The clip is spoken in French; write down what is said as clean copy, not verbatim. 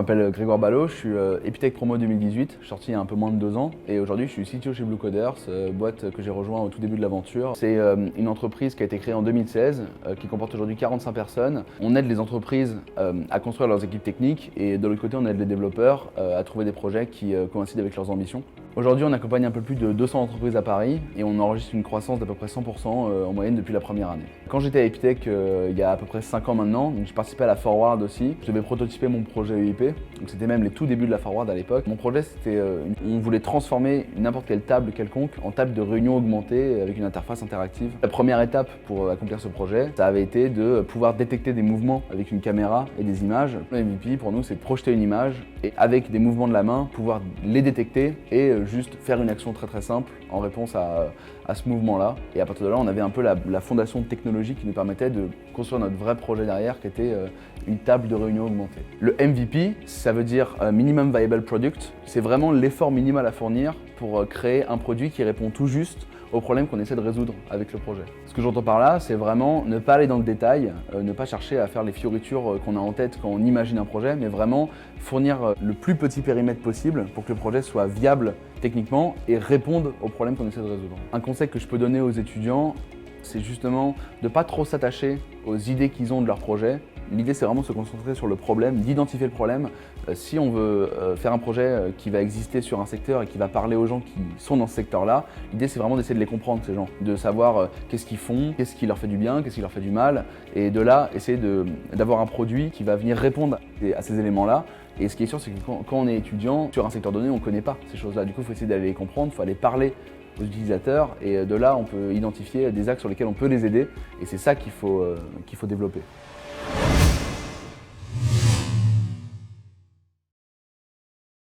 Je m'appelle Grégoire Ballot, je suis Epitech Promo 2018, je suis sorti il y a un peu moins de 2 ans et aujourd'hui je suis CTO chez Blue Coders, boîte que j'ai rejoint au tout début de l'aventure. C'est une entreprise qui a été créée en 2016, qui comporte aujourd'hui 45 personnes. On aide les entreprises à construire leurs équipes techniques et de l'autre côté on aide les développeurs à trouver des projets qui coïncident avec leurs ambitions. Aujourd'hui on accompagne un peu plus de 200 entreprises à Paris et on enregistre une croissance d'à peu près 100% en moyenne depuis la première année. Quand j'étais à Epitech il y a à peu près 5 ans maintenant, donc je participais à la Forward aussi, je devais prototyper mon projet EIP. Donc c'était même les tout débuts de la Forward à l'époque. Mon projet c'était, on voulait transformer n'importe quelle table quelconque en table de réunion augmentée avec une interface interactive. La première étape pour accomplir ce projet, ça avait été de pouvoir détecter des mouvements avec une caméra et des images. Le MVP pour nous c'est de projeter une image et avec des mouvements de la main pouvoir les détecter et juste faire une action très simple en réponse à ce mouvement-là. Et à partir de là, on avait un peu la fondation technologique qui nous permettait de construire notre vrai projet derrière qui était une table de réunion augmentée. Le MVP, ça veut dire Minimum Viable Product. C'est vraiment l'effort minimal à fournir pour créer un produit qui répond tout juste aux problèmes qu'on essaie de résoudre avec le projet. Ce que j'entends par là, c'est vraiment ne pas aller dans le détail, ne pas chercher à faire les fioritures qu'on a en tête quand on imagine un projet, mais vraiment fournir le plus petit périmètre possible pour que le projet soit viable techniquement et réponde aux problèmes qu'on essaie de résoudre. Un conseil que je peux donner aux étudiants, c'est justement de ne pas trop s'attacher aux idées qu'ils ont de leur projet. L'idée, c'est vraiment de se concentrer sur le problème, d'identifier le problème. Si on veut faire un projet qui va exister sur un secteur et qui va parler aux gens qui sont dans ce secteur-là, l'idée, c'est vraiment d'essayer de les comprendre, ces gens, de savoir qu'est-ce qu'ils font, qu'est-ce qui leur fait du bien, qu'est-ce qui leur fait du mal, et de là, essayer d'avoir un produit qui va venir répondre à ces éléments-là. Et ce qui est sûr, c'est que quand on est étudiant, sur un secteur donné, on ne connaît pas ces choses-là. Du coup, il faut essayer d'aller les comprendre, il faut aller parler aux utilisateurs, et de là, on peut identifier des axes sur lesquels on peut les aider, et c'est ça qu'il faut développer.